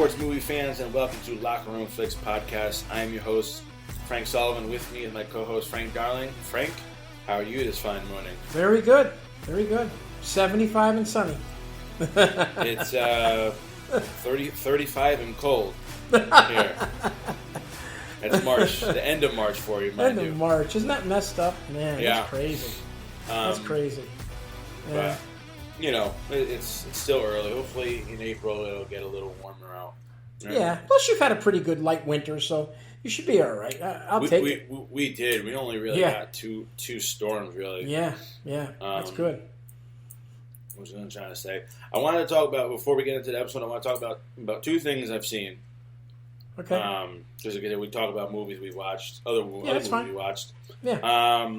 sports movie fans, and welcome to Locker Room Flicks podcast. I am your host, Frank Sullivan. With me is my co-host, Frank Darling. Frank, how are you this fine morning? Very good. Very good. 75 and sunny. It's 35 and cold here. It's March, the end of March for you, mind you. End of March. Isn't that messed up? Man, Yeah. that's crazy. That's crazy. Yeah. But, you know, it's still early. Hopefully in April it'll get a little warmer out. Right? Yeah. Plus, you've had a pretty good light winter, so you should be all right. I'll take it. We did. We only really got two storms, really. Yeah. That's good. What was I trying to say? I wanted to talk about, before we get into the episode, I want to talk about two things I've seen. Okay. Because we talk about movies we watched, other movies we watched. Yeah.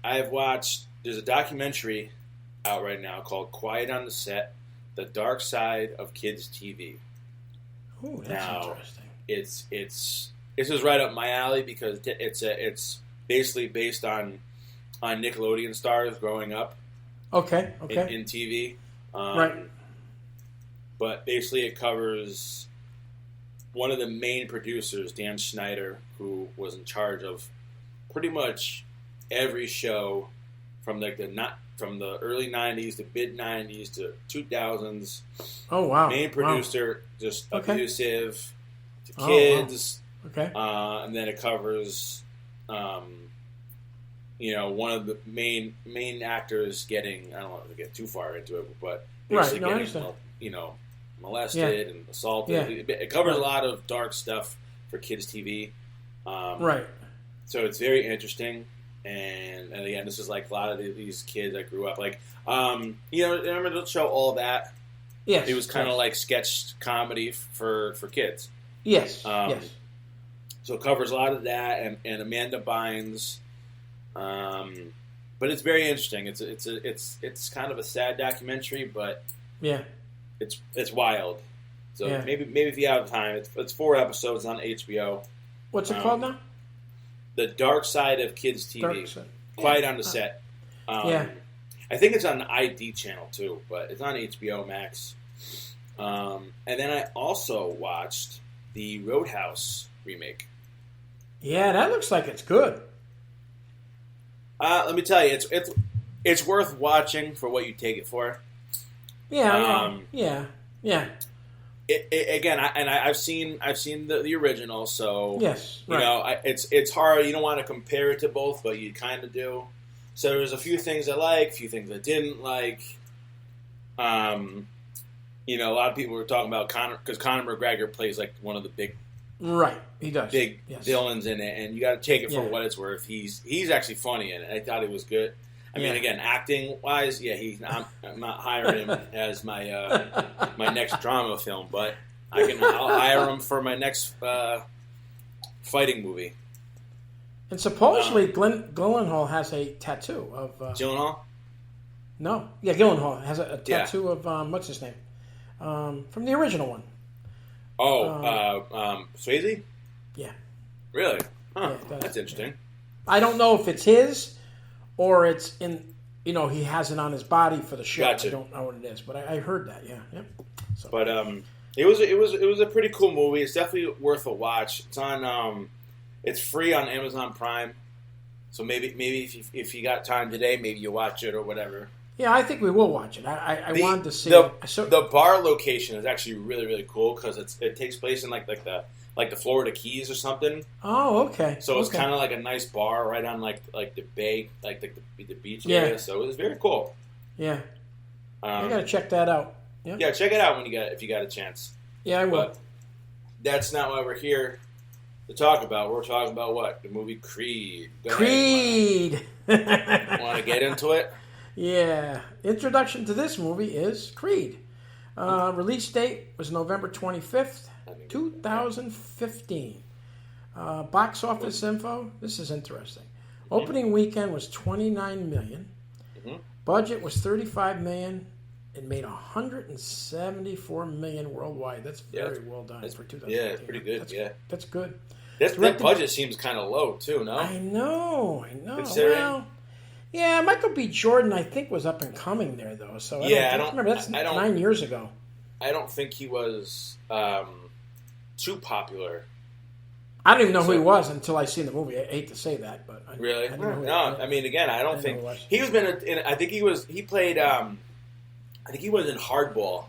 I've watched, there's a documentary out right now called Quiet on the Set, The Dark Side of Kids TV. Ooh, that's interesting. This is right up my alley because it's basically based on Nickelodeon stars growing up. Okay. In TV. Right. But basically it covers one of the main producers, Dan Schneider, who was in charge of pretty much every show from from the early 90s to mid 90s to 2000s. Oh, wow. Main producer, just abusive to Oh, kids. wow. Okay. And then it covers one of the main actors getting, I don't want to get too far into it, but basically getting, molested and assaulted. Yeah. It covers a lot of dark stuff for kids TV. Right. So it's very interesting. And again, this is like a lot of these kids that grew up. Like, remember the show All That? Yes. It was kind of like sketch comedy for kids. Yes. Yes. So it covers a lot of that, and Amanda Bynes. But it's very interesting. It's kind of a sad documentary, but yeah, it's wild. So yeah. maybe if you have time, it's 4 episodes on HBO. What's it called now? The Dark Side of Kids TV. Quiet on the Set. Yeah. I think it's on the ID channel too, but it's on HBO Max. And then I also watched the Roadhouse remake. Yeah, that looks like it's good. Let me tell you, it's worth watching for what you take it for. Yeah. I've seen the original, so yes, right. It's hard. You don't want to compare it to both, but you kind of do. So there's a few things I like, a few things I didn't like. A lot of people were talking about Conor, because Conor McGregor plays like one of the big. Right, he does. Big villains in it, and you got to take it for what it's worth. He's actually funny in it. I thought it was good. I mean, again, acting wise, I'm not hiring him as my my next drama film, but I'll hire him for my next fighting movie. And supposedly, Gyllenhaal has a tattoo of Gyllenhaal. No, Gyllenhaal has a tattoo of what's his name from the original one. Swayze? Yeah. Really? Huh. Yeah, that's interesting. Yeah. I don't know if it's his or it's in, he has it on his body for the show. Gotcha. I don't know what it is, but I heard that, yeah. Yep. So. But it was a pretty cool movie. It's definitely worth a watch. It's on it's free on Amazon Prime. So maybe if you got time today, maybe you watch it or whatever. Yeah, I think we will watch it. I wanted to see the bar location is actually really, really cool because it takes place in like the Florida Keys or something. Oh, okay. So it's kind of like a nice bar right on like the bay, like the beach area. So it was very cool. Yeah. I gotta check that out. Yep. Yeah, check it out if you got a chance. Yeah, I will. But that's not why we're here to talk about. We're talking about what? The movie Creed. Creed. Want to get into it? Yeah. Introduction to this movie is Creed. Release date was November 25th, 2015. Box office info. This is interesting. Opening weekend was $29 million. Mm-hmm. Budget was $35 million. It made $174 million worldwide. That's very well done for 2015. Yeah, it's pretty good. That's good. That budget seems kind of low too. No, I know. Well, yeah, Michael B. Jordan, I think, was up and coming there though. So I don't remember. That's 9 years ago. I don't think he was. too popular. I don't even know who he was until I seen the movie. I hate to say that, but really, I mean, again, I don't think he was I think he played. I think he was in Hardball,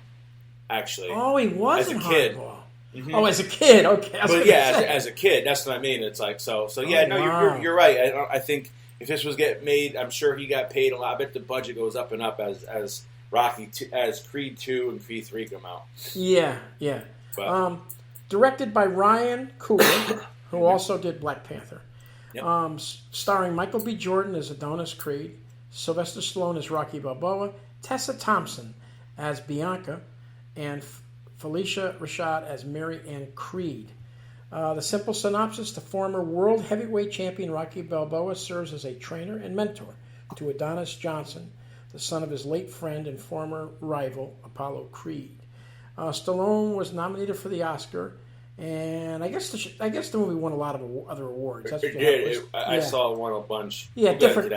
actually. Oh, he was in kid. Hardball. Mm-hmm. Oh, as a kid, okay. But yeah, as a kid, that's what I mean. It's like so. Yeah, wow. You're right. I think if this was getting made, I'm sure he got paid a lot. I bet the budget goes up and up as Creed 2 and Creed 3 come out. Yeah. But, directed by Ryan Coogler, who also did Black Panther. Yep. Starring Michael B. Jordan as Adonis Creed, Sylvester Stallone as Rocky Balboa, Tessa Thompson as Bianca, and Felicia Rashad as Mary Ann Creed. The simple synopsis: the former world heavyweight champion Rocky Balboa serves as a trainer and mentor to Adonis Johnson, the son of his late friend and former rival Apollo Creed. Stallone was nominated for the Oscar, and I guess the movie won a lot of other awards. It did. I saw it won a bunch. Yeah, different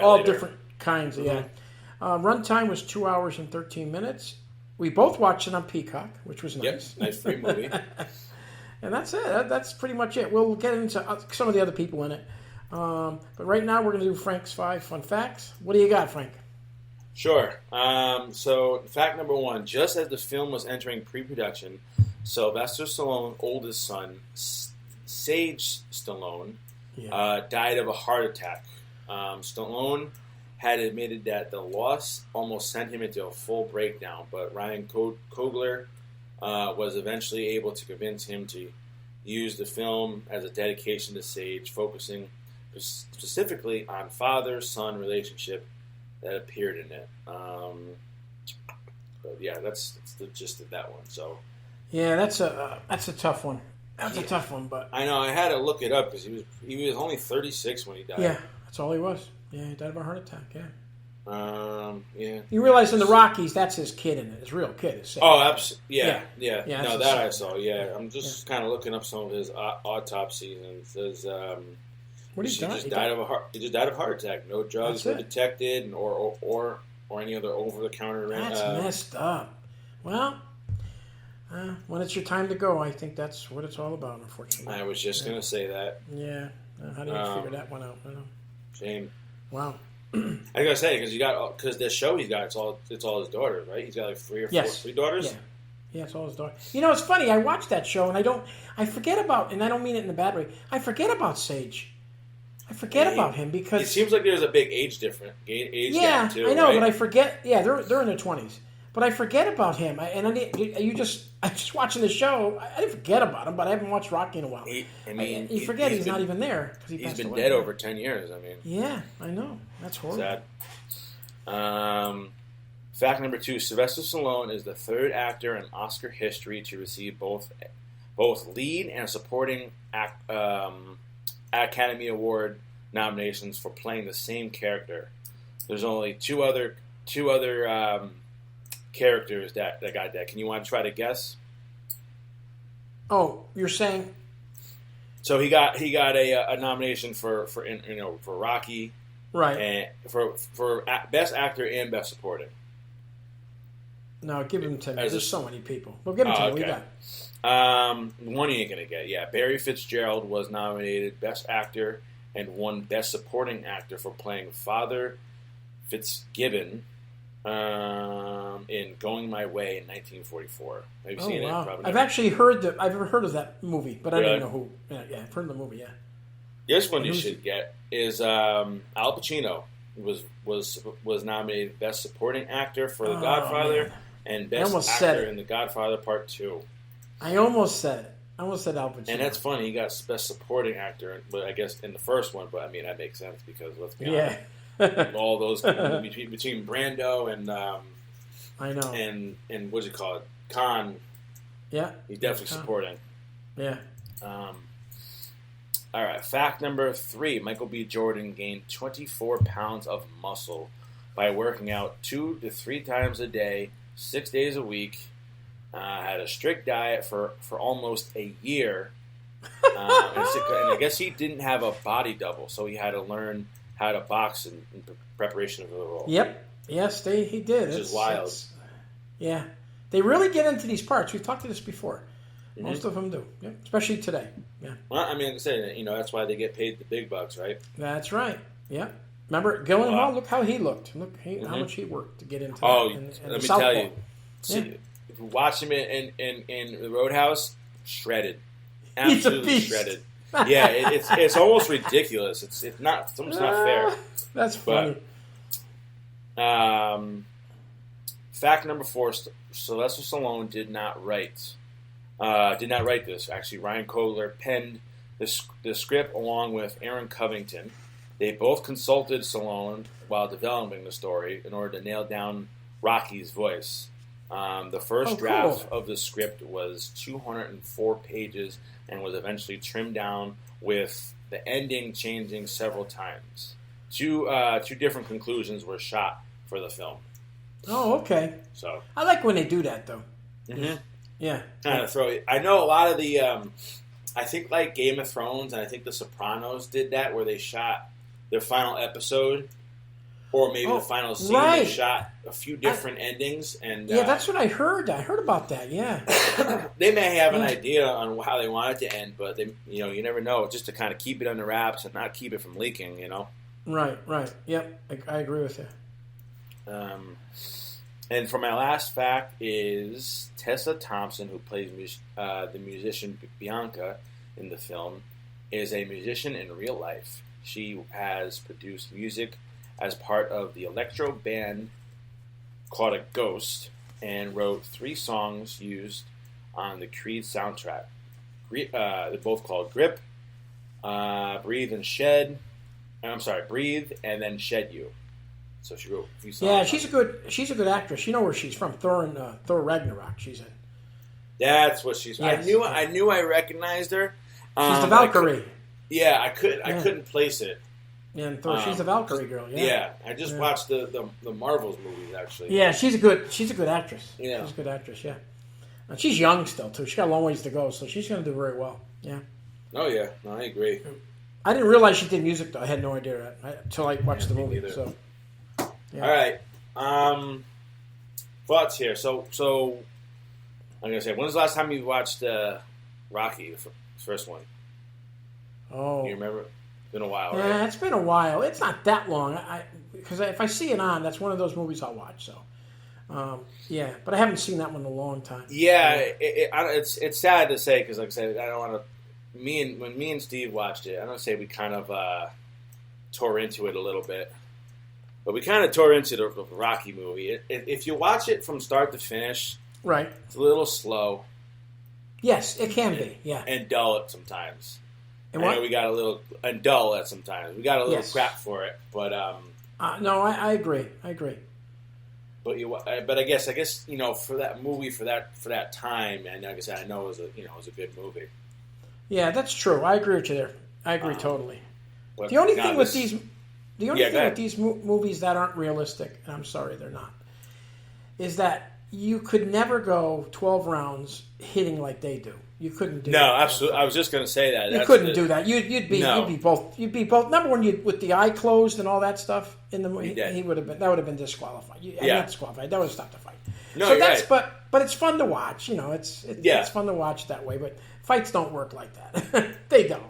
kinds. Mm-hmm. Yeah. Runtime was 2 hours and 13 minutes. We both watched it on Peacock, which was nice. Yep, nice free movie. And that's it. That's pretty much it. We'll get into some of the other people in it. But right now we're going to do Frank's 5 Fun Facts. What do you got, Frank? Sure. So fact number 1, just as the film was entering pre-production, Sylvester Stallone's oldest son, Sage Stallone, died of a heart attack. Stallone had admitted that the loss almost sent him into a full breakdown, but Ryan Coogler was eventually able to convince him to use the film as a dedication to Sage, focusing specifically on father-son relationship that appeared in it. But yeah, that's the gist of that one. So yeah, that's a tough one. That's a tough one, but I know I had to look it up because he was only 36 when he died. Yeah, that's all he was. Yeah, he died of a heart attack. Yeah. Yeah. You realize in the Rockies, that's his kid in it. His real kid is. Oh, absolutely. Yeah. No, that I saw. Yeah, I'm just kind of looking up some of his autopsies, and it says what he just died of a heart. He just died of a heart attack. No drugs were detected, or any other over-the-counter. That's messed up. Well, when it's your time to go, I think that's what it's all about. Unfortunately, I was just gonna say that. Yeah. How do you figure that one out? I don't know. Shame. Wow. I gotta say because this show he's got it's all his daughters, right? He's got like 3 or 4 3 daughters. Yeah, it's all his daughters. You know, it's funny. I watched that show and I forget about, and I don't mean it in a bad way. I forget about Sage. I forget about him because it seems like there's a big age difference. Gap too, I know, right? but I forget. Yeah, they're in their 20s. But I forget about him. I'm just watching the show. I didn't forget about him, but I haven't watched Rocky in a while. You forget he's not even there because he's been dead over 10 years. I mean, yeah, I know. That's horrible. Sad. Fact number 2: Sylvester Stallone is the 3rd actor in Oscar history to receive both lead and supporting Academy Award nominations for playing the same character. There's only two other characters that got that. Can you want to try to guess? Oh, you're saying? So he got a nomination for Rocky, right? And for best actor and best supporting. No, give him to me. There's so many people. Well, give him to me. Okay. We got. One you ain't gonna get. Yeah, Barry Fitzgerald was nominated best actor and won best supporting actor for playing Father Fitzgibbon. In Going My Way in 1944. Have you seen it? Probably I've actually heard I've heard of that movie, but I don't know who. Yeah, I've heard of the movie. Yeah. This one you should get is Al Pacino was nominated Best Supporting Actor for The Godfather and Best Actor in The Godfather Part 2. I almost said it. I almost said Al Pacino. And that's funny. He got Best Supporting Actor, but I guess in the first one. But I mean that makes sense because let's be honest. All those between Brando and I know and what's it called, Khan. Yeah, he's definitely supporting. Yeah. All right. Fact number 3: Michael B. Jordan gained 24 pounds of muscle by working out 2 to 3 times a day, 6 days a week. Had a strict diet for almost a year, and I guess he didn't have a body double, so he had to learn how to box in preparation for the role. Yep. Yes, he did. Which is wild. Yeah. They really get into these parts. We've talked to this before. Most of them do. Yeah. Especially today. Yeah. Well, I mean, like I said, that's why they get paid the big bucks, right? That's right. Yeah. Remember Gyllenhaal? Look how he looked. Look how much he worked to get into. Let me tell you. See, if you watch him in the Roadhouse, shredded, absolutely shredded. Yeah, it's almost ridiculous. It's not fair. That's funny. But, fact number 4: Sylvester Stallone did not write this. Actually, Ryan Coogler penned the script along with Aaron Covington. They both consulted Stallone while developing the story in order to nail down Rocky's voice. The first draft of the script was 204 pages and was eventually trimmed down, with the ending changing several times. Two different conclusions were shot for the film. Oh, okay. So I like when they do that, though. Mm-hmm. Yeah. Kind of throw it. I know a lot of the. I think like Game of Thrones and I think The Sopranos did that, where they shot their final episode, or maybe the final scene. Right. They shot a few different endings, and that's what I heard. I heard about that. Yeah. They may have an idea on how they want it to end, but they, you never know. Just to kind of keep it under wraps and not keep it from leaking. Right. Yep. I agree with you. And for my last fact is Tessa Thompson, who plays the musician Bianca in the film, is a musician in real life. She has produced music as part of the electro band called A Ghost, and wrote 3 songs used on the Creed soundtrack. They're both called Grip, Breathe and Shed. Breathe and then Shed You. So she wrote a few songs. Yeah, she's a good actress. You know where she's from? Thor Ragnarok. She's in. That's what she's. Yes. I knew I recognized her. She's the Valkyrie. I couldn't place it. Yeah, and Thor, she's the Valkyrie girl. Yeah, I just watched the Marvels movies actually. Yeah, she's a good actress. Yeah, she's a good actress. Yeah, and she's young still too. She's got a long ways to go, so she's going to do very well. Yeah. Oh yeah, no, I agree. I didn't realize she did music though. I had no idea until I watched the movie. So. Yeah. All right. Thoughts here. So I'm gonna say, when was the last time you watched Rocky, the first one? Oh, you remember? It's been a while, right? Yeah, it's been a while. It's not that long. Because if I see it on, that's one of those movies I'll watch. So, but I haven't seen that one in a long time. Yeah, it's sad to say because, like I said, I don't want to. When me and Steve watched it, I don't say we kind of tore into it a little bit. But we kind of tore into the Rocky movie. If you watch it from start to finish, right, it's a little slow. Yes, it can be. Yeah, and dull at sometimes. And what? I know we got a little dull at sometimes. We got a little crap for it, but no, I agree. But I guess for that movie for that time, and like I said, I know it was a good movie. Yeah, that's true. I agree with you there. I agree totally. The only thing with these movies that aren't realistic, and I'm sorry they're not, is that you could never go 12 rounds hitting like they do. You couldn't do that. No, absolutely. I was just going to say that. You couldn't do that. You'd be both. Number one, with the eye closed and all that stuff in the movie, that would have been disqualified. Not disqualified. That would have stopped the fight. No, so that's right. But it's fun to watch. It's fun to watch that way. But fights don't work like that. They don't.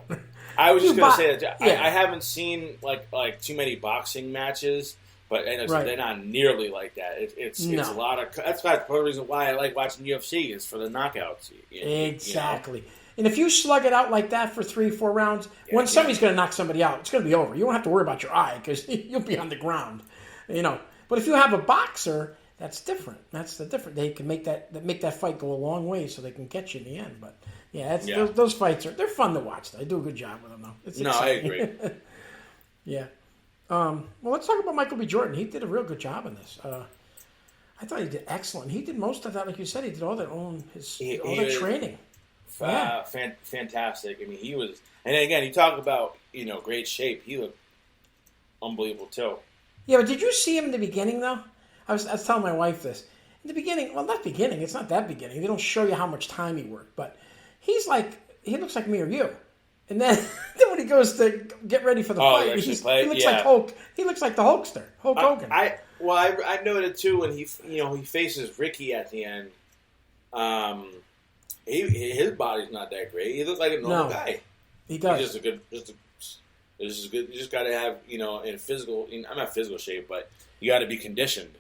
I was just going to say that. I haven't seen like too many boxing matches, but they're not nearly like that. It's a lot of. That's part of the reason why I like watching UFC is for the knockouts. Exactly. And if you slug it out like that for 3-4 rounds, when somebody's going to knock somebody out, it's going to be over. You won't have to worry about your eye because you'll be on the ground. But if you have a boxer, that's different. That's the different. They can make that fight go a long way, so they can get you in the end. But those fights they're fun to watch. They do a good job with them, though. It's exciting. I agree. Yeah. Well, let's talk about Michael B. Jordan. He did a real good job in this. I thought he did excellent. He did most of that, like you said. He did all that training. Fantastic. I mean, he was, and again, you talk about great shape. He looked unbelievable too. Yeah, but did you see him in the beginning though? I was telling my wife this in the beginning. Well, not beginning. It's not that beginning. They don't show you how much time he worked, but he looks like me or you. And then when he goes to get ready for the fight, he looks like Hulk. He looks like the Hulkster, Hulk Hogan. I noted too when he faces Ricky at the end. his body's not that great. He looks like a normal guy. He does. He's just a good. This is good. You just got to have, in physical. I'm not physical shape, but you got to be conditioned.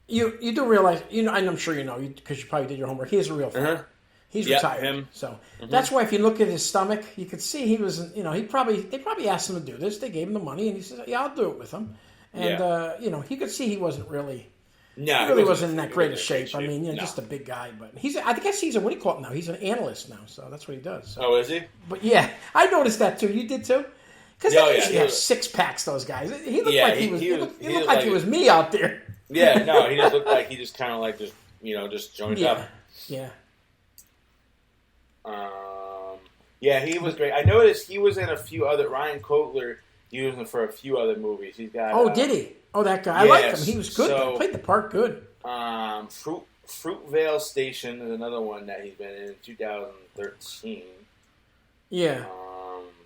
You do realize, and I'm sure you know, because you probably did your homework. He is a real fighter. Uh-huh. He's retired. Him. So that's why if you look at his stomach, you could see he was. They probably asked him to do this. They gave him the money, and he said, "Yeah, I'll do it with him." And he could see he wasn't really. No, he really wasn't in that great of shape. I mean, just a big guy, but I guess he's what do you call it now? He's an analyst now, so that's what he does. So. Oh, is he? But yeah, I noticed that too. You did too? Because they usually have six packs. Those guys. He looked like he was. He looked like he was me out there. Yeah, no, he just looked like he just kind of like just joined up. Yeah. He was great. I noticed he was in a few other. Ryan Coogler. He was in for a few other movies. He's got. Oh, did he? Oh, that guy. I liked him. He was good. He played the part good. Fruitvale Station is another one that he's been in 2013. Yeah.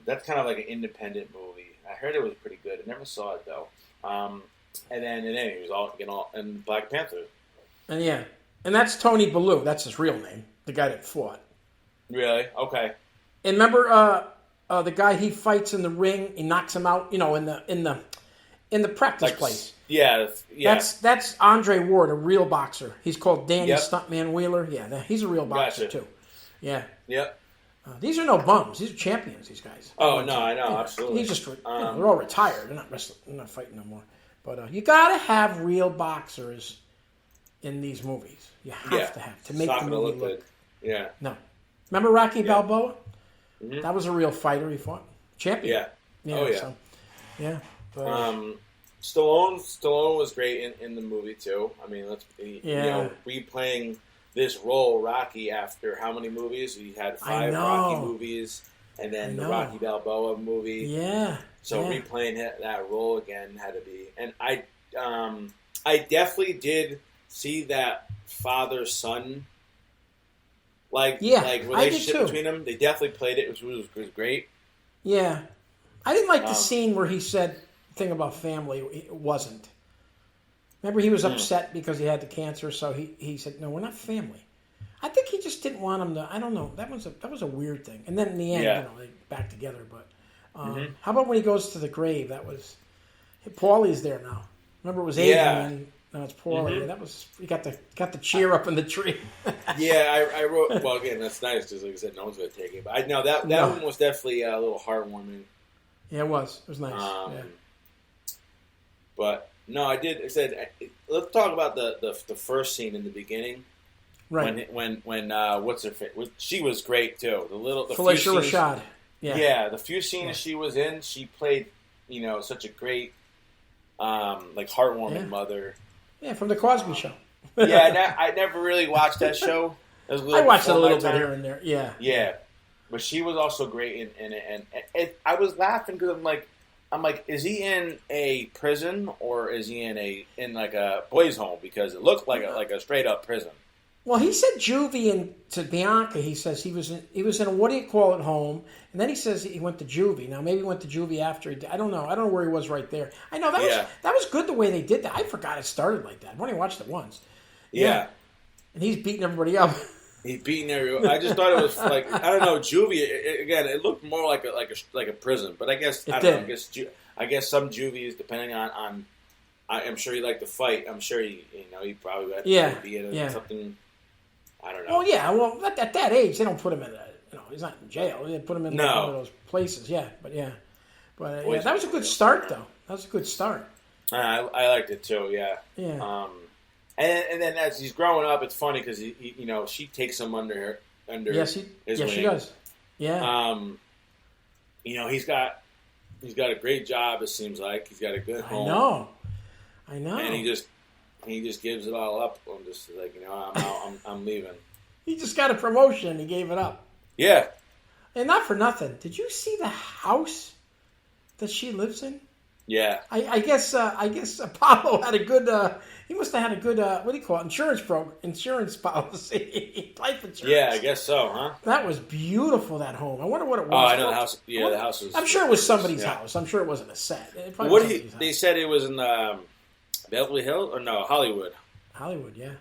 That's kind of like an independent movie. I heard it was pretty good. I never saw it though. And then he was all in Black Panther. And that's Tony Bellew. That's his real name. The guy that fought. Really? Okay. And remember the guy he fights in the ring? He knocks him out. In the practice place. Yeah. That's Andre Ward, a real boxer. He's called Danny Stuntman Wheeler. Yeah, he's a real boxer too. Yeah. Yep. These are no bums. These are champions. These guys. Oh no, I know absolutely. He's just they're all retired. They're not wrestling. They're not fighting no more. But you got to have real boxers in these movies. You have to make the movie look. Yeah. No. Remember Rocky Balboa? Mm-hmm. That was a real fighter he fought. Champion. Yeah. Oh yeah. So, yeah. But, Stallone was great in the movie too. I mean, replaying this role, Rocky, after how many movies? He had 5 Rocky movies, and then the Rocky Balboa movie. Yeah. So replaying that role again had to be. And I definitely did see that father-son relationship between them. They definitely played it. It was great. Yeah. I didn't like the scene where he said thing about family. It wasn't. Remember, he was upset because he had the cancer, so he said, "No, we're not family." I think he just didn't want him to. I don't know. That was a weird thing. And then in the end, they back together. But how about when he goes to the grave? That was Paulie's there now. Remember, it was Adrian. Now it's Paulie. Mm-hmm. That was you got the cheer up in the tree. I wrote. Well, again, that's nice because, like I said, no one's going to take it. But that one was definitely a little heartwarming. Yeah, it was. It was nice. But no, I did. I said, let's talk about the first scene in the beginning. Right. When what's her face? She was great too. The Felicia Rashad. Yeah. The few scenes she was in, she played, such a great, heartwarming mother. Yeah, from the Cosby Show. I never really watched that show. I watched it a little bit here and there. Yeah. Yeah, but she was also great in it, and I was laughing because I'm like, is he in a prison or is he in a boys' home? Because it looked like a straight up prison. Well, he said juvie, and to Bianca, he says he was in a what do you call it home, and then he says he went to juvie. Now maybe he went to juvie after I don't know. I don't know where he was right there. I know that was good the way they did that. I forgot it started like that. I've only watched it once. Yeah. And he's beating everybody up. He's beating everyone. I just thought it was I don't know, juvie. It looked more like a prison, but I guess I don't know. I guess some juvies, depending on I'm sure he liked to fight. I'm sure he probably had to be in something. I don't know. Oh yeah, well at that age they don't put him in he's not in jail. They put him in one of those places. Yeah, but that was a good start though. That was a good start. I liked it too. Yeah. Yeah. And then as he's growing up, it's funny because she takes him under his wing. Yes, she does. Yeah. He's got a great job. It seems like he's got a good home. I know. And he just gives it all up. I'm just like I'm out. I'm leaving. He just got a promotion. He gave it up. Yeah. And not for nothing. Did you see the house that she lives in? Yeah. I guess Apollo had a good. He must have had a good. What do you call it? Insurance policy. Life insurance. Yeah, I guess so, huh? That was beautiful. That home. I wonder what it was. Oh, I know the house. Yeah, the house was. I'm sure it was somebody's house. I'm sure it wasn't a set. They said it was in Beverly Hills or no Hollywood. Hollywood, yeah.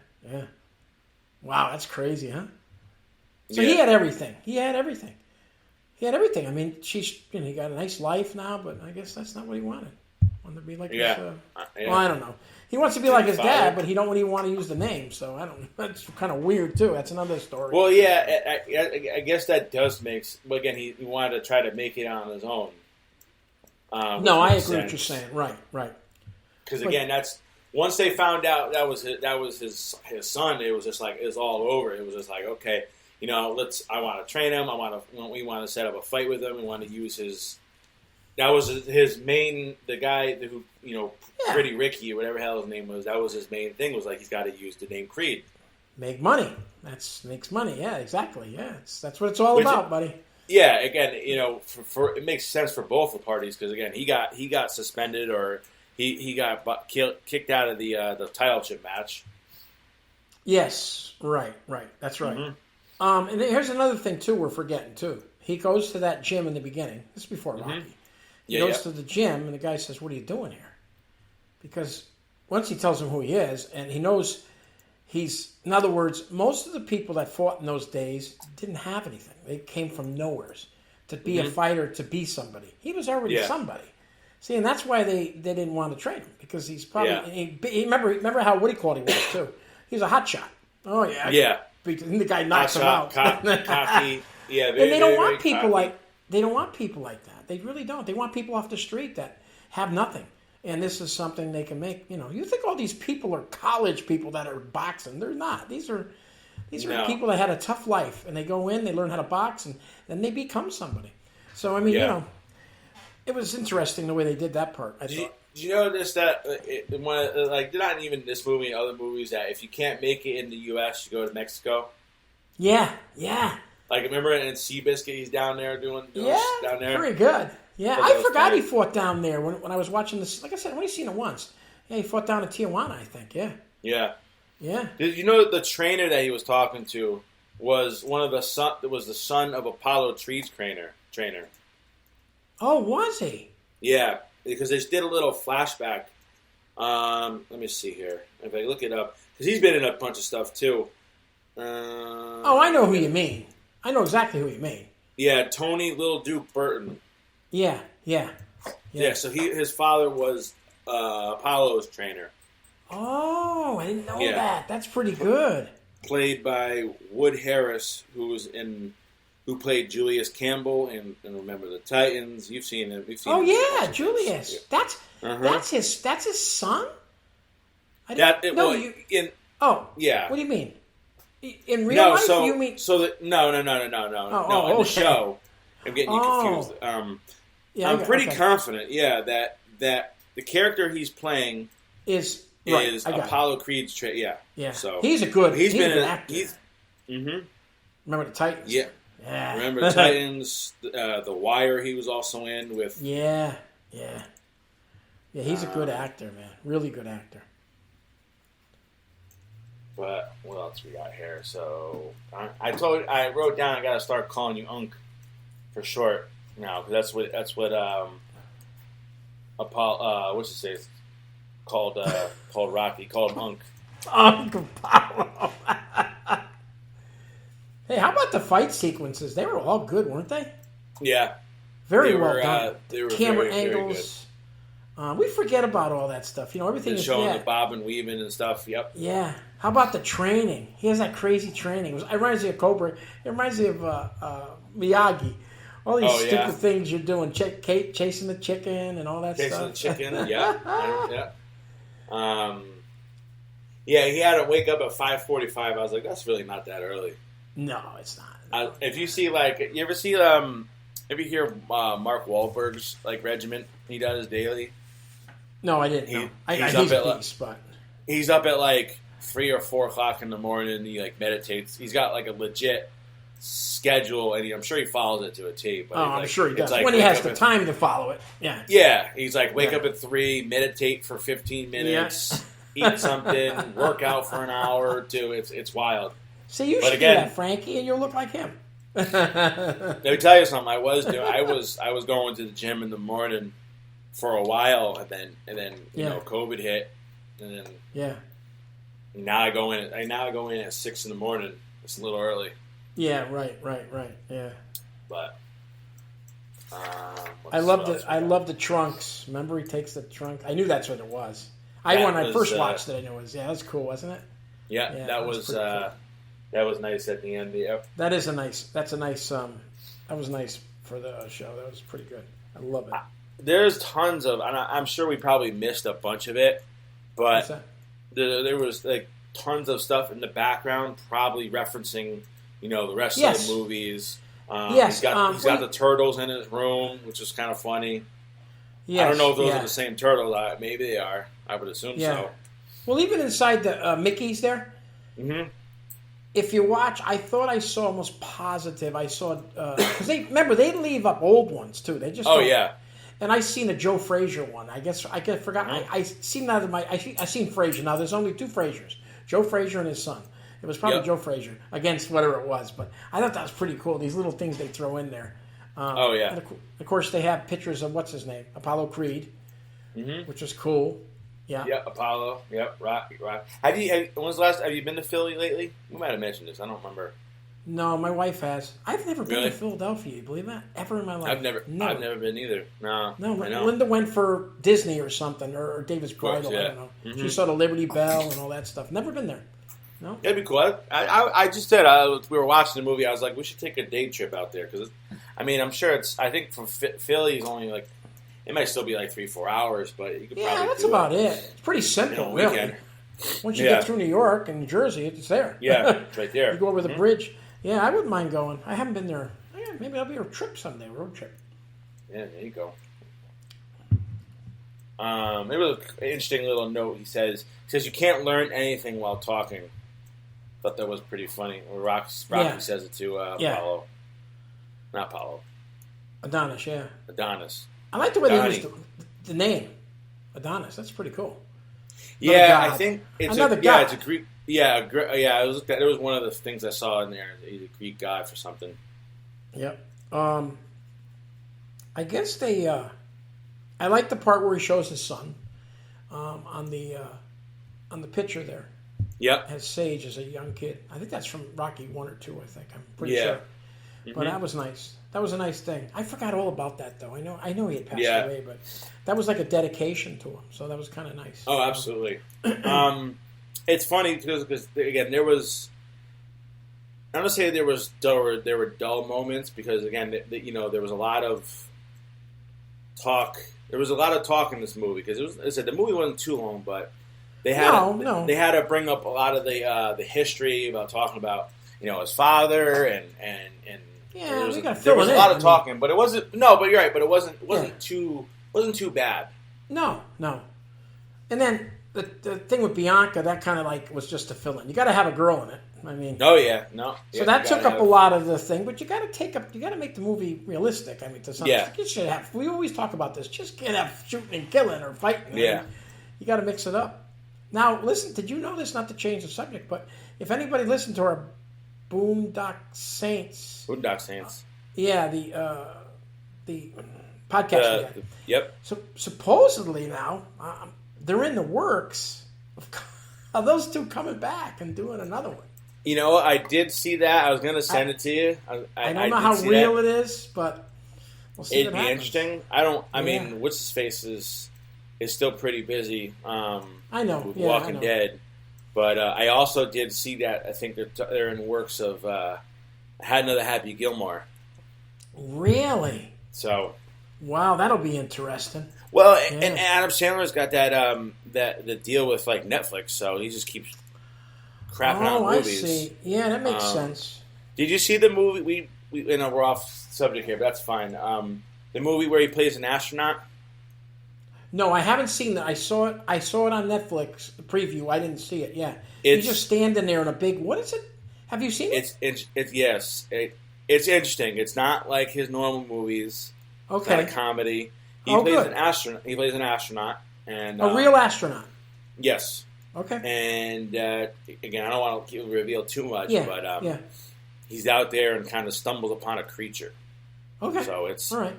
Wow, that's crazy, huh? So he had everything. He had everything. I mean, he got a nice life now, but I guess that's not what he wanted. Wanted to be like his. Well, I don't know. He wants to be like his dad, but he don't really want to use the name. So I don't. That's kind of weird too. That's another story. Well, yeah, I guess that does make. But again, he wanted to try to make it on his own. No, I agree with what you're saying. Right. Because again, that's once they found out that was his son. It was just like it was all over. It was just like, okay, I want to train him. We want to set up a fight with him. We want to use his. That was his main. The guy who Pretty Ricky or whatever the hell his name was. That was his main thing. Was like he's got to use the name Creed. Make money. Makes money. Yeah, exactly. Yeah, that's what it's all about, buddy. Yeah, again, for it makes sense for both the parties because again, he got suspended or he got kicked out of the title chip match. Yes, right. That's right. Mm-hmm. And here's another thing too we're forgetting too. He goes to that gym in the beginning. This is before Rocky. Mm-hmm. He goes to the gym and the guy says, "What are you doing here?" Because once he tells him who he is and he knows in other words, most of the people that fought in those days didn't have anything. They came from nowheres to be a fighter, to be somebody. He was already somebody. See, and that's why they didn't want to train him because he's probably. He remember how what he called he was too. He was a hot shot. Oh yeah. Yeah. And the guy knocks him out. Cocky. Yeah. And they don't want people like that. They really don't. They want people off the street that have nothing. And this is something they can make. You think all these people are college people that are boxing. They're not. These are people that had a tough life. And they go in, they learn how to box, and then they become somebody. So, I mean, it was interesting the way they did that part. Did you notice that, not even this movie and other movies, that if you can't make it in the U.S., you go to Mexico? Yeah. Like, remember in Seabiscuit, he's down there doing down there? Very good. Yeah, I forgot he fought down there when I was watching this. Like I said, I've only seen it once. Yeah, he fought down in Tijuana, I think. Yeah. Yeah. Did you know the trainer that he was talking to was the son of Apollo Creed's trainer? Oh, was he? Yeah, because they just did a little flashback. Let me see here. If I look it up, because he's been in a bunch of stuff too. I know who you mean. I know exactly who you mean. Yeah, Tony Little Duke Burton. Yeah. So his father was Apollo's trainer. Oh, I didn't know that. That's pretty good. Played by Wood Harris, who played Julius Campbell in Remember the Titans. You've seen him. Oh yeah, Julius. Yeah. That's his son. Yeah. What do you mean? In real life, you mean? No. In the show, I'm getting you confused. I'm pretty confident, that the character he's playing is Apollo Creed's trainer. Yeah. So he's a good actor. Remember the Titans? Yeah. Remember the Titans? The Wire. He was also in with. Yeah. He's a good actor, man. Really good actor. But what else we got here? So I wrote down. I got to start calling you Unc for short now because that's what Apollo. What's it say? It's called Rocky. Called Unc. Unc Apollo. Hey, how about the fight sequences? They were all good, weren't they? Yeah. Very well done. They were camera very, angles. Very good. We forget about all that stuff. Everything is showing the bob and weaving and stuff. Yep. Yeah. How about the training? He has that crazy training. It reminds me of Cobra. It reminds me of Miyagi. All these stupid things you're doing, chasing the chicken and all that stuff. Chasing the chicken, yeah. He had to wake up at 5:45. I was like, that's really not that early. No, it's not. If you see, you ever see, hear Mark Wahlberg's regiment he does daily? No, I didn't know. He's a beast, but he's up at 3 or 4 o'clock in the morning. He meditates. He's got a legit schedule, and I'm sure he follows it to a T. But I'm sure he does when he has the time to follow it. Yeah. Yeah, he's wake up at 3, meditate for 15 minutes, eat something, work out for an hour or two. It's wild. See, you should do that, Frankie, and you'll look like him. Let me tell you something. I was going to the gym in the morning for a while, and then COVID hit, and then now I go in at 6 in the morning. It's a little early. Yeah, right. Yeah. But I love the trunks. Remember, he takes the trunk. I knew that's what it was. When I first watched it, I knew it was. Yeah, that was cool, wasn't it? Yeah, that was cool. That was nice at the end. Yeah. That is a nice. That's a nice. That was nice for the show. That was pretty good. I love it. There's tons of. And I'm sure we probably missed a bunch of it, but there was like tons of stuff in the background, probably referencing, the rest of the movies. He's got the turtles in his room, which is kind of funny. Yes, I don't know if those are the same turtles. Maybe they are. I would assume so. Well, even inside the Mickey's there. Mm-hmm. If you watch, I thought I saw almost positive. I saw because they leave up old ones too. They just And I seen a Joe Frazier one. I forgot. Mm-hmm. I seen that in I seen Frazier. Now there's only two Fraziers: Joe Frazier and his son. It was probably Joe Frazier against whatever it was, but I thought that was pretty cool. These little things they throw in there. And of course, they have pictures of what's his name, Apollo Creed, which is cool. Yeah. Yeah, Apollo. Yep, right. When's the last? Have you been to Philly lately? We might have mentioned this. I don't remember. No, my wife has. I've never been to Philadelphia. You believe that? Ever in my life? I've never been either. No. Linda went for Disney or something, or David's Bridal. I don't know. Mm-hmm. She saw the Liberty Bell and all that stuff. Never been there. No. It'd be cool. I just said we were watching the movie. I was like, we should take a day trip out there because, I'm sure it's. I think from Philly is only like. It might still be like 3-4 hours, but you could probably that's about it. It's pretty simple, really. Once you get through New York and New Jersey, it's there. Yeah, it's right there. You go over the bridge. Yeah, I wouldn't mind going. I haven't been there. Yeah, maybe I'll be a trip someday, road trip. Yeah, there you go. It was an interesting little note. He says you can't learn anything while talking. Thought that was pretty funny. Rocky says it to Apollo. Not Apollo. Adonis, yeah. Adonis. I like the way they used the name Adonis. That's pretty cool. I think it's it's a Greek. Yeah, it was. That was one of the things I saw in there. He's a Greek god for something. Yep. I guess they. I like the part where he shows his son on the picture there. Yep. As Sage as a young kid. I think that's from Rocky 1 or 2. I think I'm pretty sure. Mm-hmm. But that was nice. That was a nice thing. I forgot all about that though. I know he had passed away, but that was like a dedication to him. So that was kind of nice. Oh, absolutely. It's funny because again there was. I'm gonna say there were dull moments because again there was a lot of talk. There was a lot of talk in this movie because the movie wasn't too long, but they had they had to bring up a lot of the history about talking about his father and yeah, there was a lot of talking, but it wasn't. No, but you're right. But it wasn't too bad. No. And then the thing with Bianca, that kind of like was just a fill-in. You got to have a girl in it. Oh yeah, no. So that took up a lot of the thing, but you got to make the movie realistic. To some extent, you should have. We always talk about this. Just can't have shooting and killing or fighting. Yeah, you got to mix it up. Now, listen. Did you know this? Not to change the subject, but if anybody listened to our Boondock Saints. Yeah, the podcast. Yep. So supposedly now they're in the works of those two coming back and doing another one. I did see that. I was going to send it to you. I don't know how real it is, but we'll see. It'd be interesting. I mean, what's his face is still pretty busy. I know. With Walking Dead. But I also did see that. I think they're in works of Had Another Happy Gilmore. Really? So. Wow, that'll be interesting. Well, and Adam Sandler's got the deal with like Netflix, so he just keeps crapping out movies. I see. Yeah, that makes sense. Did you see the movie? We're off subject here, but that's fine. The movie where he plays an astronaut. No, I haven't seen that. I saw it on Netflix. The preview. I didn't see it. Yeah, he's just standing there in a big. What is it? Have you seen it? It's interesting. It's not like his normal movies. Okay. It's not a comedy. He plays an astronaut. He plays an astronaut and a real astronaut. Yes. Okay. And again, I don't want to reveal too much, but he's out there and kind of stumbles upon a creature. Okay. So it's all right.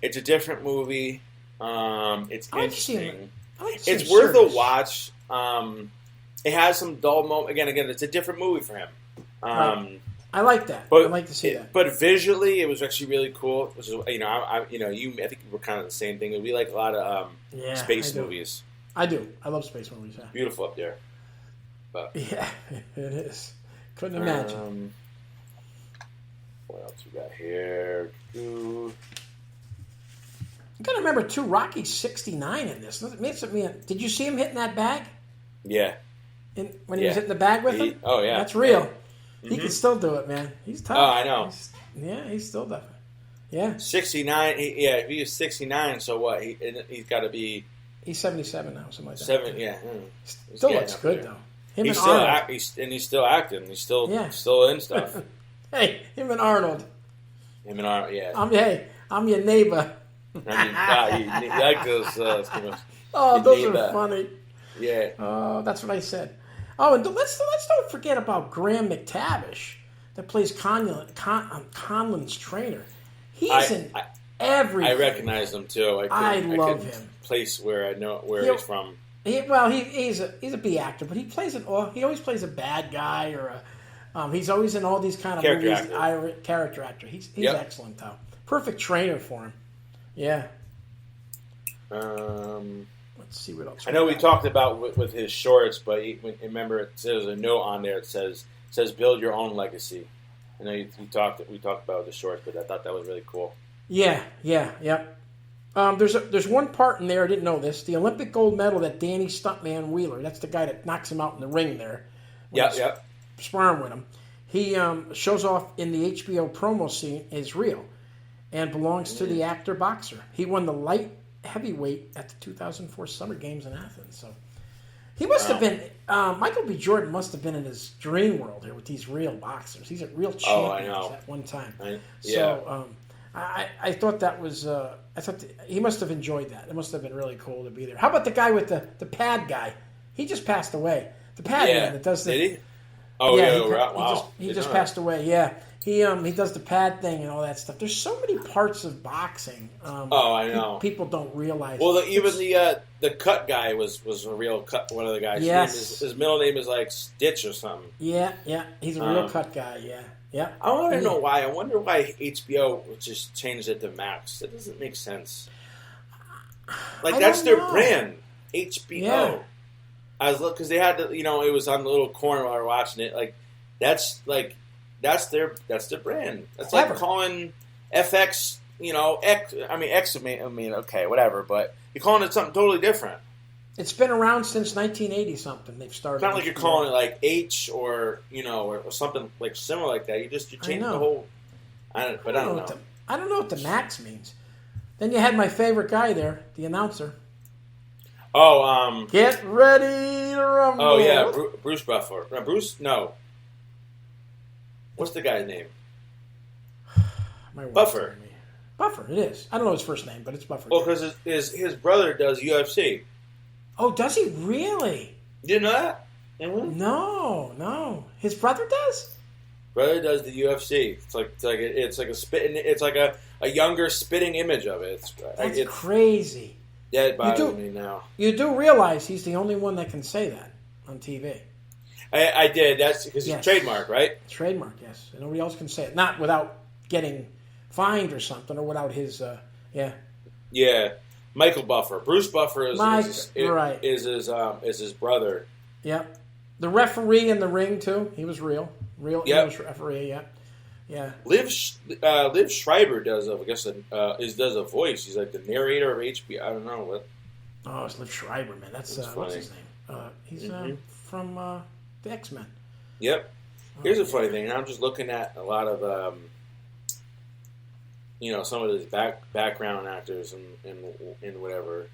It's a different movie. It's interesting. It's worth a watch. It has some dull moments. Again, it's a different movie for him. Right. I like that. But, I like to see that. But visually, it was actually really cool. Which is, I think we're kind of the same thing. We like a lot of space movies. I do. I love space movies. Yeah. Beautiful up there. But, yeah, it is. Couldn't imagine. What else we got here? You got to remember too. Rocky's 69 in this. Did you see him hitting that bag? Yeah. When he was hitting the bag with him? Oh yeah, that's real. Yeah. He can still do it, man. He's tough. Oh, I know. He's still does it. Yeah. 69. If he is 69, so what? He's got to be. He's 77 now, something like that. 7, yeah. Still looks good though. He's still he's still acting. He's still in stuff. Hey, him and Arnold. Yeah. I'm your neighbor. Those are funny. Yeah. Oh, that's what I said. Oh, and let's don't forget about Graham McTavish that plays Conlon's trainer. He's in everything. I recognize him too. I love him. Place where I know where he's from. He's a B actor, but he plays he always plays a bad guy or he's always in all these kind of movies. Character actor. He's excellent though. Perfect trainer for him. Yeah. Let's see what else. I know we talked about with his shorts, but remember it says a note on there. It says build your own legacy. I know we talked about the shorts, but I thought that was really cool. Yeah. There's one part in there I didn't know this. The Olympic gold medal that Danny Stuntman Wheeler. That's the guy that knocks him out in the ring there. Yep. Sparring with him. He shows off in the HBO promo scene is real, and belongs to the actor boxer. He won the light heavyweight at the 2004 Summer Games in Athens. So he must have been Michael B. Jordan must have been in his dream world here with these real boxers. These are real champions at one time. I thought that was he must have enjoyed that. It must have been really cool to be there. How about the guy with the pad guy? He just passed away. The pad man that does the. Did he? Oh yeah, wow. He just passed away. Yeah. He does the pad thing and all that stuff. There's so many parts of boxing. I know. People don't realize. Well, even the cut guy was a real cut. One of the guys. Yes. His middle name is like Stitch or something. Yeah. He's a real cut guy. Yeah. I want to know why. I wonder why HBO just changed it to Max. That doesn't make sense. Like that's their brand, HBO. Yeah. I was because they had to, it was on the little corner while we were watching it. Like that's their brand. That's like calling FX, X. X. Okay, whatever. But you're calling it something totally different. It's been around since 1980 something. They've started. It's not like you're calling it like H or or something like similar like that. You change the whole. I don't know. I don't know what the Max means. Then you had my favorite guy there, the announcer. Oh, get ready to rumble. Oh yeah, Bruce Buffer. No. What's the guy's name? Buffer. Buffer, it is. I don't know his first name, but it's Buffer. Well, because his brother does UFC. Oh, does he really? You know that? Mm-hmm. No. His brother does? Brother does the UFC. It's like a spitting. It's like a younger spitting image of it. That's crazy. Yeah, it bothers me now. You do realize he's the only one that can say that on TV. I did. That's because he's trademark, right? Trademark, yes. And nobody else can say it. Not without getting fined or something, or without his, Yeah. Michael Buffer. Bruce Buffer is his brother. Yep. The referee in the ring, too. He was real. English referee, yeah. Liv Schreiber does a voice. He's like the narrator of HBO. I don't know what. Oh, it's Liv Schreiber, man. That's what's his name? He's from the X-Men. Yep. Here's a funny thing. I'm just looking at a lot of some of his background actors and whatever.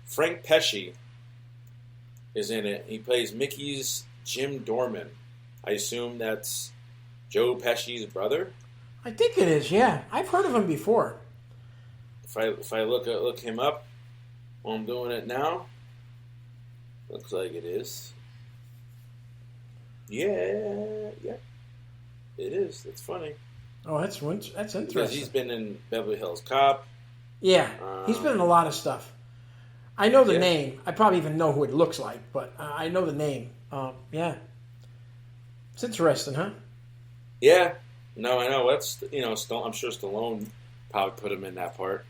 Frank Pesci is in it. He plays Mickey's Jim Dorman. I assume that's Joe Pesci's brother. I think it is. Yeah, I've heard of him before. If I look him up while I'm doing it now, looks like it is. Yeah, it is. That's funny. Oh, that's interesting. Because he's been in Beverly Hills Cop. Yeah, he's been in a lot of stuff. I know the name. I probably even know who it looks like, but I know the name. Yeah. It's interesting, huh? Yeah. No, I know. That's I'm sure Stallone probably put him in that part.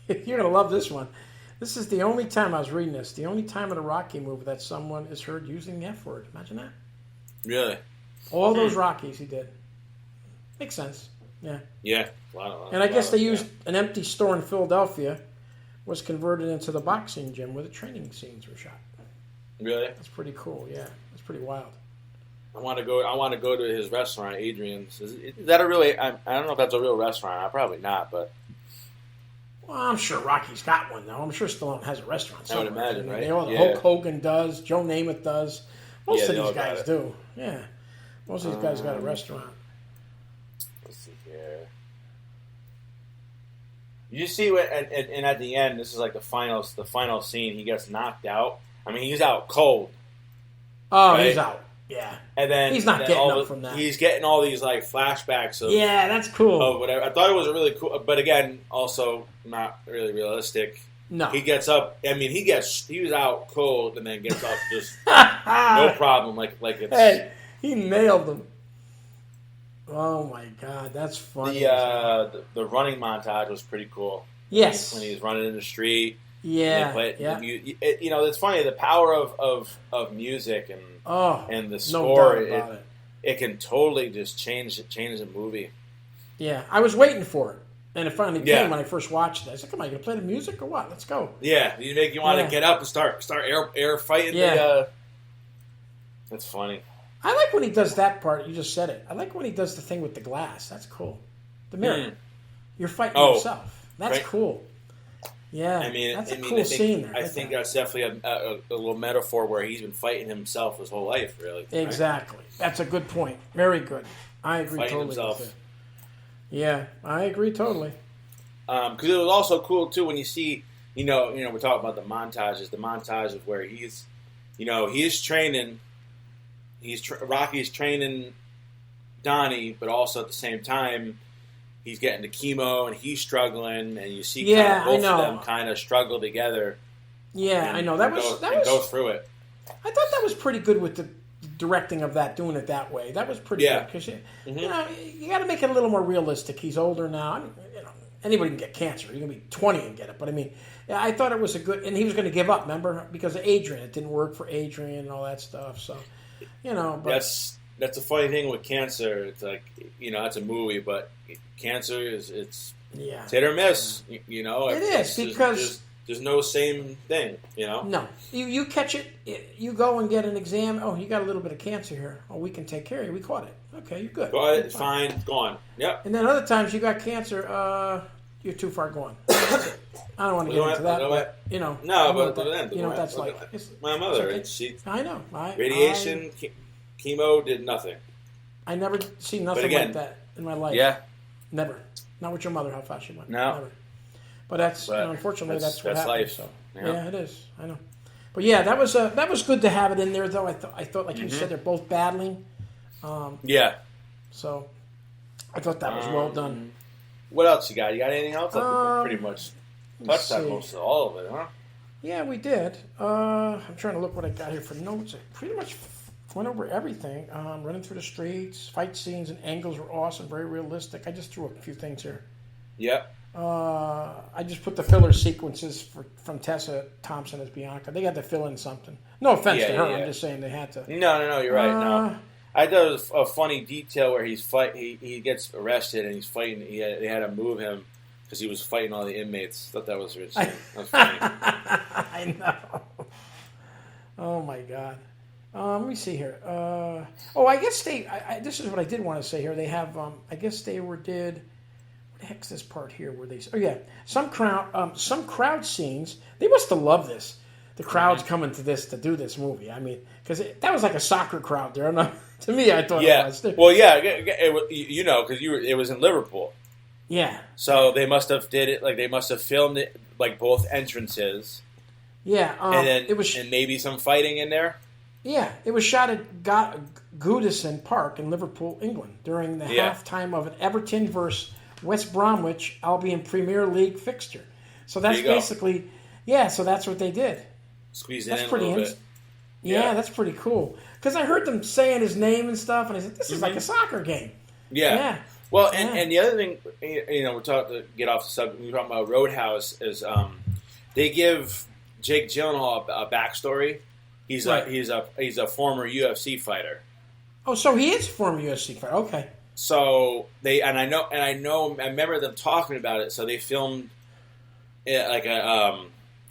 You're gonna love this one. This is the only time I was reading this. The only time in a Rocky movie that someone is heard using the F word. Imagine that. Really? All those Rockies he did. Makes sense. Yeah. Yeah. And I guess they used an empty store in Philadelphia, was converted into the boxing gym where the training scenes were shot. Really? That's pretty cool. Yeah, that's pretty wild. I want to go to his restaurant, Adrian's. Is that a really? I don't know if that's a real restaurant. Probably not, but. Well, I'm sure Rocky's got one though. I'm sure Stallone has a restaurant somewhere. I would imagine, right? Hulk Hogan does. Joe Namath does. Most of these guys do. Yeah, most of these guys got a restaurant. Let's see here. You see what? And at the end, this is like the final scene. He gets knocked out. I mean, he's out cold. Oh, right? He's out. Yeah, and then he's not getting up from that. He's getting all these like flashbacks of that's cool. Of whatever. I thought it was a really cool, but again, also not really realistic. No, he gets up. I mean, he was out cold and then gets up just no problem. Like it's. Hey, he nailed him. Oh my God, that's funny. The running montage was pretty cool. Yes, when he's running in the street. Yeah, it's funny, the power of music and the score. It can totally just change a movie. Yeah, I was waiting for it, and it finally came when I first watched it. I was like, "Am I going to play the music or what? Let's go." Yeah, you want to get up and start air fighting. Yeah, that's funny. I like when he does that part. You just said it. I like when he does the thing with the glass. That's cool. The mirror. You're fighting yourself. That's cool. Yeah, I mean, that's a cool scene there. I think that's definitely a little metaphor where he's been fighting himself his whole life, really. Exactly. Right? That's a good point. Very good. I agree totally with it. Yeah, I agree totally. Because it was also cool, too, when you see, we're talking about the montages. The montage of where he's training, Rocky's training Donnie, but also at the same time, he's getting the chemo and he's struggling, and you see both of them kind of struggle together. Yeah, I know. That was go through it. I thought that was pretty good with the directing of that, doing it that way. That was pretty good because you got to make it a little more realistic. He's older now. I mean, anybody can get cancer. You're gonna be 20 and get it, but I mean, I thought it was a good. And he was going to give up. Remember, because of Adrian, it didn't work for Adrian and all that stuff. So, but that's a funny thing with cancer. It's like it's a movie, but cancer it's hit or miss. It is because there's no same thing. No, you catch it. You go and get an exam. Oh, you got a little bit of cancer here. Oh, we can take care of you. We caught it. Okay, you're good. Got it. It's fine. It's gone. Yep. And then other times you got cancer. You're too far gone. I don't want to get into that. But, no, but what that's like. My mother. Okay. I know. Radiation. Chemo did nothing. I never seen nothing like that in my life. Yeah. Never. Not with your mother, how fast she went. No. Never. But unfortunately, that's what happened. Life. So. Yeah, it is. I know. But yeah, that was good to have it in there, though. I thought, like you said, they're both battling. Yeah. So I thought that was well done. What else you got? You got anything else? Pretty much touched on most of all of it, huh? Yeah, we did. I'm trying to look what I got here for notes. I pretty much went over everything. Running through the streets, fight scenes and angles were awesome, very realistic. I just threw a few things here. Yep. I just put the filler sequences from Tessa Thompson as Bianca. They had to fill in something. No offense to her. Yeah. I'm just saying they had to. No, you're right. No. I thought it was a funny detail where he gets arrested and he's fighting. They had to move him because he was fighting all the inmates. I thought that was interesting. That was funny. I know. Oh my God. Let me see here. I guess this is what I did want to say here. They have. I guess they did. What the heck's this part here? Where they? Oh yeah, some crowd scenes. They must have loved this. The crowd's coming to do this movie. I mean, because that was like a soccer crowd there. To me, I thought it was. Well, yeah, because it was in Liverpool. Yeah. So they must have did it like they must have filmed it like both entrances. Yeah, and then and maybe some fighting in there. Yeah, it was shot at Goodison Park in Liverpool, England, during the halftime of an Everton versus West Bromwich Albion Premier League fixture. So that's basically, so that's what they did. Squeeze in a little bit. Yeah, that's pretty cool. Because I heard them saying his name and stuff, and I said, "This is like a soccer game." Yeah. Well, and the other thing, we're talking to get off the subject. We're talking about Roadhouse is they give Jake Gyllenhaal a backstory. He's a former UFC fighter. Oh, so he is a former UFC fighter. Okay. So I remember them talking about it. So they filmed it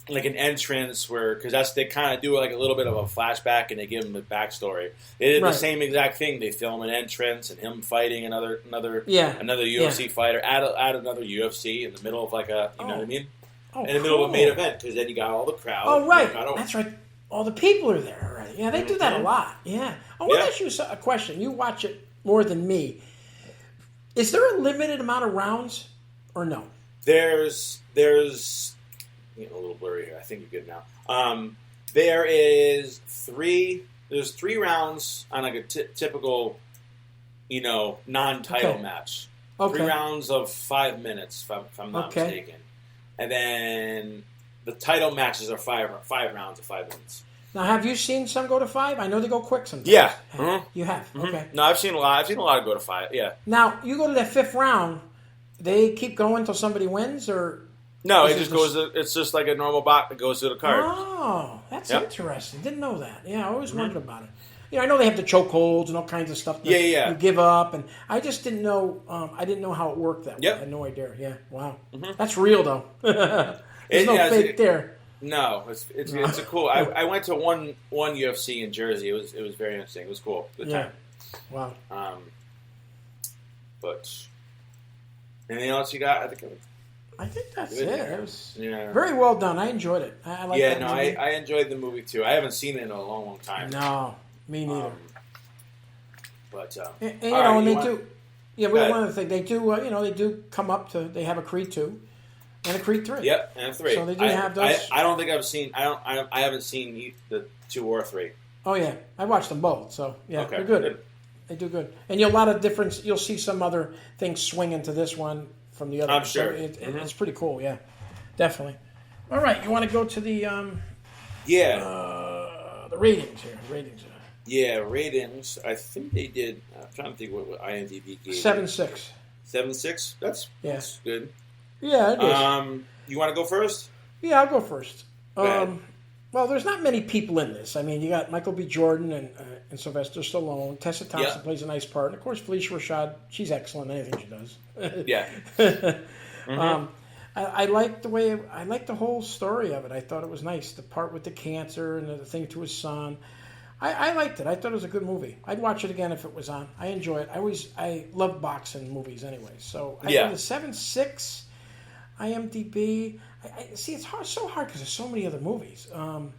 like an entrance because they kind of do like a little bit of a flashback and they give him the backstory. They did the same exact thing. They film an entrance and him fighting another UFC fighter at another UFC in the middle of like a know what I mean? In the middle of a main event because then you got all the crowd. Oh right, that's right. All the people are there already. Yeah, they do that a lot. Yeah. I want to ask you a question. You watch it more than me. Is there a limited amount of rounds or no? There's a little blurry here. I think you're good now. There's three rounds on like a typical, non-title match. Okay. 3 rounds of 5 minutes, if I'm not mistaken. And then the title matches are 5 rounds of 5 minutes. Now, have you seen some go to 5? I know they go quick sometimes. Yeah. You have? Mm-hmm. Okay. No, I've seen a lot. I've seen a lot go to 5, yeah. Now, you go to that 5th round, they keep going until somebody wins, or... No, it just goes. It's just like a normal box that goes to the card. Oh, that's interesting. Didn't know that. Yeah, I always wondered about it. I know they have the chokeholds and all kinds of stuff. That you give up, and I just didn't know. I didn't know how it worked that way. I had no idea. Yeah, wow, that's real though. There's no fake there. No, it's a cool. I went to one UFC in Jersey. It was very interesting. It was cool. Good time. Wow. But anything else you got? I think that's it. It was very well done. I enjoyed it. I like that movie. I enjoyed the movie too. I haven't seen it in a long, long time. No, me neither. And they do. Yeah, one other thing they do. They do come up to. They have a Creed 2 and a Creed 3. Yep, and a 3. So they do have those. I don't think I've seen. I haven't seen the 2 or 3. Oh yeah, I watched them both. So they're good. They do good, and a lot of difference. You'll see some other things swing into this one from the other. I'm sure. So it's pretty cool. Yeah, definitely. All right, you want to go to the the ratings here. Yeah, ratings. I think they did. I'm trying to think what IMDb gave. 7.6. 7.6. That's good. Yeah, it is. You want to go first? Yeah, I'll go first. Well, there's not many people in this. I mean, you got Michael B. Jordan and Sylvester Stallone. Tessa Thompson plays a nice part. And, of course, Felicia Rashad. She's excellent in anything she does. Yeah. I liked the whole story of it. I thought it was nice. The part with the cancer and the thing to his son. I liked it. I thought it was a good movie. I'd watch it again if it was on. I enjoy it. I love boxing movies anyway. So I give it a 7.6 IMDb. I see it's so hard because there's so many other movies. I'm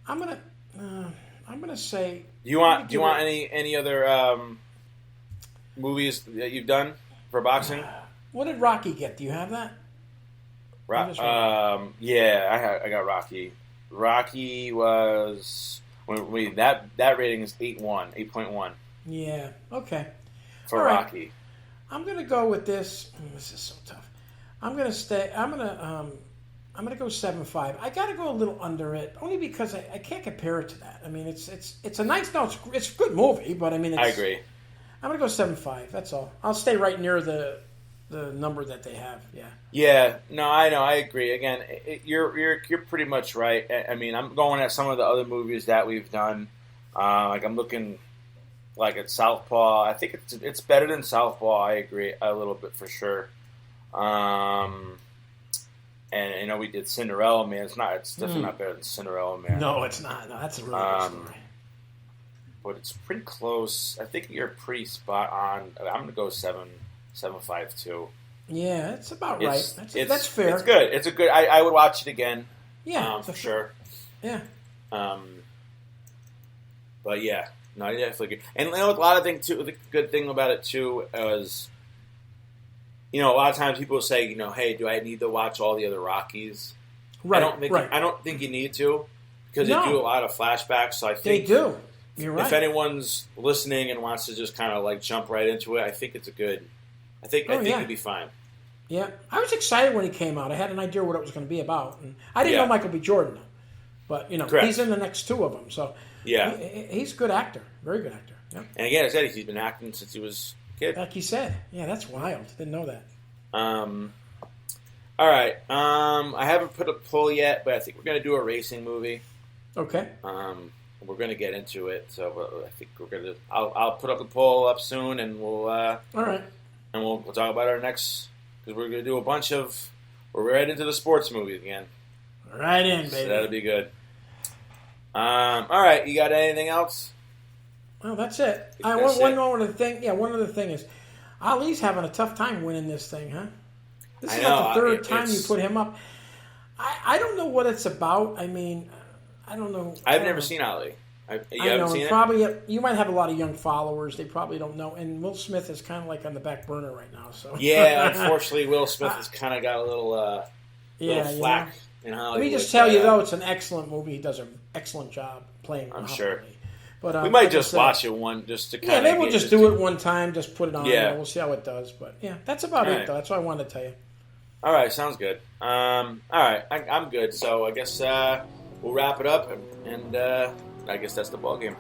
gonna say. Do you want any other movies that you've done for boxing? What did Rocky get? Do you have that? I got Rocky. Rocky was that rating is 8.1. Yeah. Okay. For all Rocky. Right. I'm gonna go with this. This is so tough. I'm gonna go 7.5. I gotta go a little under it, only because I can't compare it to that. I mean, it's a nice. No, it's a good movie, but I mean, I agree. I'm gonna go 7.5. That's all. I'll stay right near the number that they have. Yeah. Yeah. No, I know. I agree. Again, you're pretty much right. I mean, I'm going at some of the other movies that we've done. Like I'm looking like at Southpaw. I think it's better than Southpaw. I agree a little bit for sure. And we did Cinderella Man. It's definitely not better than Cinderella Man. No, it's not. No, that's a really good story. But it's pretty close. I think you're pretty spot on. I'm gonna go 7.5 too. Yeah, it's about right. That's fair. It's good. It's a good. I would watch it again. Yeah, for sure. Yeah. But yeah, no, I definitely good. And a lot of things too. The good thing about it too was, a lot of times people say, hey, do I need to watch all the other Rockies? Right. I don't think you need to because they do a lot of flashbacks. So I think they do. You're right. If anyone's listening and wants to just kind of like jump right into it, I think it's a good. I think it'd be fine. Yeah, I was excited when he came out. I had an idea what it was going to be about, and I didn't know Michael B. Jordan, But Correct. he's in the next two of them, so yeah, he's a good actor, very good actor. Yep. And again, I said he's been acting since he was a kid. Like you said, yeah, that's wild. Didn't know that. All right. I haven't put a poll yet, but I think we're going to do a racing movie. Okay. We're going to get into it, so I think we're going to. I'll put up the poll up soon, and we'll. All right. And we'll talk about our next, because we're going to do a bunch of. We're right into the sports movies again. Right in, baby. So that'll be good. All right. You got anything else? Well, that's it. One other thing. Yeah, one other thing is, Ali's having a tough time winning this thing, huh? This is like the third time you put him up. I don't know what it's about. I mean, I don't know. I've never seen Ali. You haven't seen it? Probably you might have a lot of young followers. They probably don't know. And Will Smith is kind of like on the back burner right now. So yeah, unfortunately, Will Smith has kind of got a little flack in Hollywood. Let me just tell you though, it's an excellent movie. He does an excellent job playing. I'm sure. But we might just watch it just to kind of. Yeah, maybe we'll just do it one time. Just put it on. Yeah, we'll see how it does. But yeah, that's about it though. That's what I wanted to tell you. All right, sounds good. All right, I'm good. So I guess we'll wrap it up, and I guess that's the ball game.